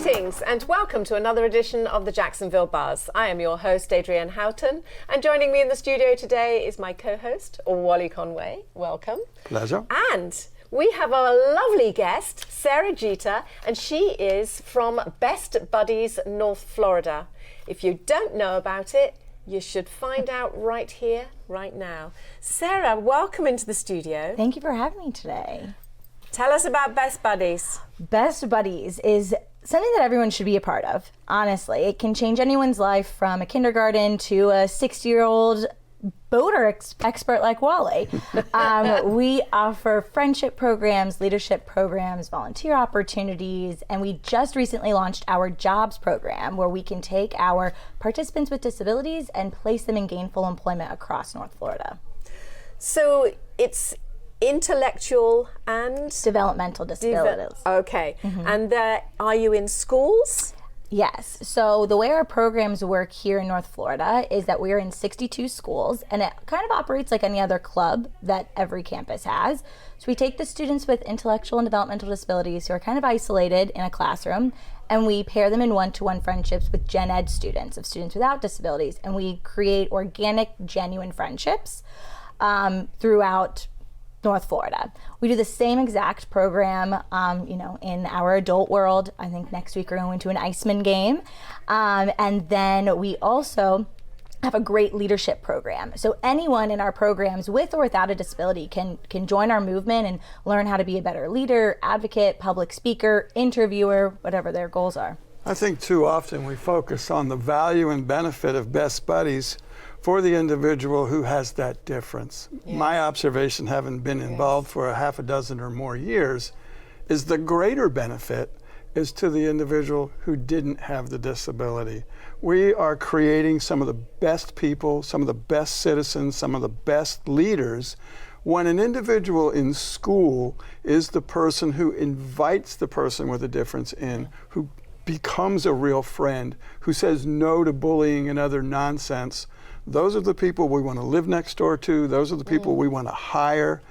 Greetings and welcome to another edition of the Jacksonville Buzz. I am your host, Adrienne and Houghton, and joining me in the studio today is my co-host, Wally Conway. Welcome. Pleasure. And we have a lovely guest, Sarah Jeter, and she is from Best Buddies, North Florida. If you don't know about it, you should find out right here, right now. Sarah, welcome into the studio. Thank you for having me today. Tell us about Best Buddies. Best Buddies is something that everyone should be a part of, honestly. It can change anyone's life from a kindergarten to a 60-year-old boater expert like Wally. We offer friendship programs, leadership programs, volunteer opportunities, and we just recently launched our jobs program where we can take our participants with disabilities and place them in gainful employment across North Florida. So it's intellectual and developmental disabilities. Okay. Mm-hmm. And are you in schools? Yes. So the way our programs work here in North Florida is that we're in 62 schools, and it kind of operates like any other club that every campus has. So we take the students with intellectual and developmental disabilities who are kind of isolated in a classroom, and we pair them in one-to-one friendships with gen ed students, of students without disabilities, and we create organic, genuine friendships throughout North Florida. We do the same exact program, in our adult world. I think next week we're going to an Iceman game. And then we also have a great leadership program. So anyone in our programs with or without a disability can join our movement and learn how to be a better leader, advocate, public speaker, interviewer, whatever their goals are. I think too often we focus on the value and benefit of Best Buddies for the individual who has that difference. Yes. My observation, having been involved for a half a dozen or more years, is the greater benefit is to the individual who didn't have the disability. We are creating some of the best people, some of the best citizens, some of the best leaders when an individual in school is the person who invites the person with a difference in, who becomes a real friend, who says no to bullying and other nonsense. Those are the people we want to live next door to. Those are the people we want to hire.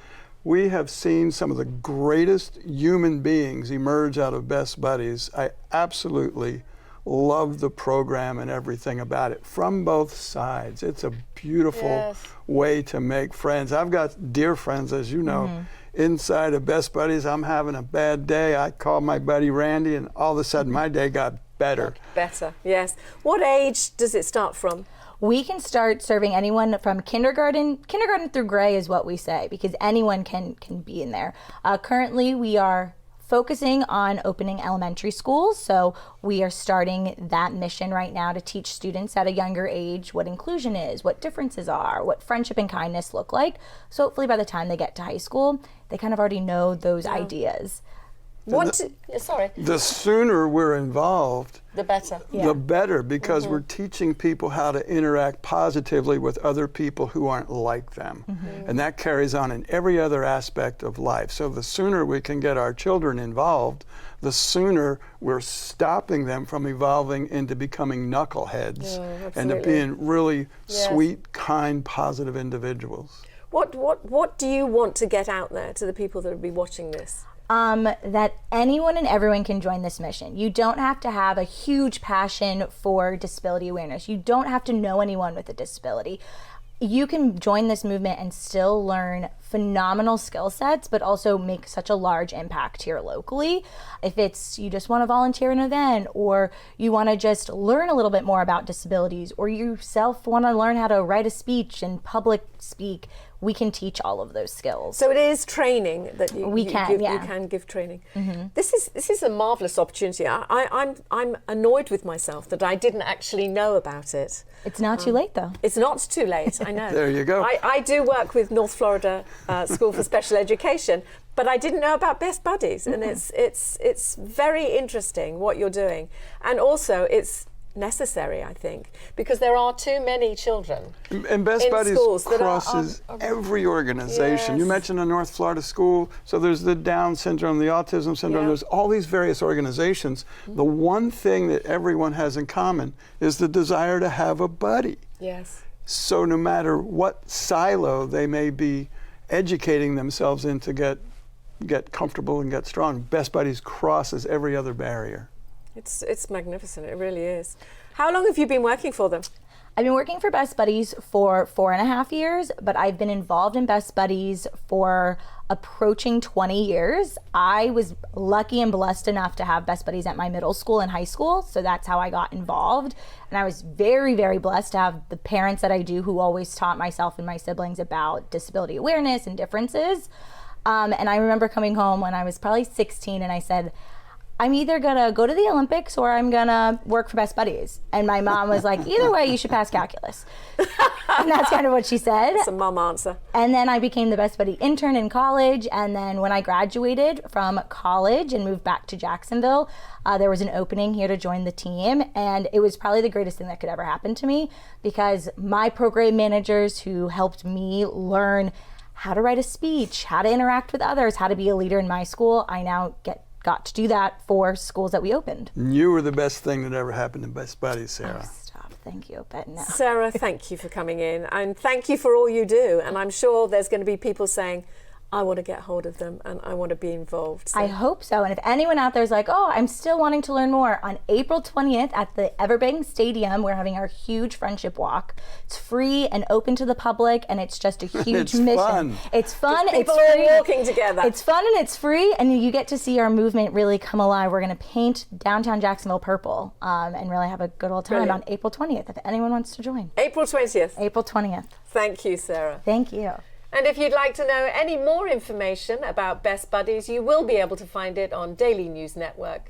We have seen some of the greatest human beings emerge out of Best Buddies. I absolutely love the program and everything about it from both sides. It's a beautiful way to make friends. I've got dear friends, as you know, inside of Best Buddies. I'm having a bad day. I call my buddy Randy, and all of a sudden my day got better. Better, yes. What age does it start from? We can start serving anyone from kindergarten through gray is what we say, because anyone can be in there. Currently, we are focusing on opening elementary schools, so we are starting that mission right now to teach students at a younger age what inclusion is, what differences are, what friendship and kindness look like. So hopefully by the time they get to high school, they kind of already know those ideas. The sooner we're involved, the better. The better, because we're teaching people how to interact positively with other people who aren't like them. And that carries on in every other aspect of life. So the sooner we can get our children involved, the sooner we're stopping them from evolving into becoming knuckleheads and to being really sweet, kind, positive individuals. What do you want to get out there to the people that will be watching this? That anyone and everyone can join this mission. You don't have to have a huge passion for disability awareness. You don't have to know anyone with a disability. You can join this movement and still learn phenomenal skill sets, but also make such a large impact here locally. If it's you just want to volunteer an event, or you want to just learn a little bit more about disabilities, or you yourself want to learn how to write a speech and public speak, we can teach all of those skills. So it is training that you can give training. This is a marvelous opportunity. I'm annoyed with myself that I didn't actually know about it. It's not too late though. It's not too late. I know. There you go. I do work with North Florida School for Special Education, but I didn't know about Best Buddies, and it's very interesting what you're doing, and also it's necessary, I think, because there are too many children. And Best Buddies crosses every organization. You mentioned a North Florida school, so there's the Down syndrome, the autism syndrome, there's all these various organizations. The one thing that everyone has in common is the desire to have a buddy. Yes. So no matter what silo they may be educating themselves in to get comfortable and get strong, Best Buddies crosses every other barrier. It's magnificent. It really is. How long have you been working for them? I've been working for Best Buddies for 4.5 years, but I've been involved in Best Buddies for approaching 20 years. I was lucky and blessed enough to have Best Buddies at my middle school and high school, so that's how I got involved. And I was very, very blessed to have the parents that I do who always taught myself and my siblings about disability awareness and differences. And I remember coming home when I was probably 16 and I said, I'm either gonna go to the Olympics or I'm gonna work for Best Buddies. And my mom was like, either way, you should pass calculus. And that's kind of what she said. That's a mom answer. And then I became the Best Buddy intern in college. And then when I graduated from college and moved back to Jacksonville, there was an opening here to join the team. And it was probably the greatest thing that could ever happen to me, because my program managers who helped me learn how to write a speech, how to interact with others, how to be a leader in my school, I now got to do that for schools that we opened. You were the best thing that ever happened in Best Buddies, Sarah. Oh, stop. Thank you, but no. Sarah, thank you for coming in, and thank you for all you do. And I'm sure there's going to be people saying, I want to get hold of them and I want to be involved. So. I hope so. And if anyone out there is like, oh, I'm still wanting to learn more, on April 20th at the Everbank Stadium, we're having our huge friendship walk. It's free and open to the public, and it's just a huge mission. Fun. It's fun. People it's are free. walking together. It's fun and it's free, and you get to see our movement really come alive. We're going to paint downtown Jacksonville purple and really have a good old time on April 20th if anyone wants to join. April 20th. April 20th. Thank you, Sarah. Thank you. And if you'd like to know any more information about Best Buddies, you will be able to find it on dailynewsnetwork.com.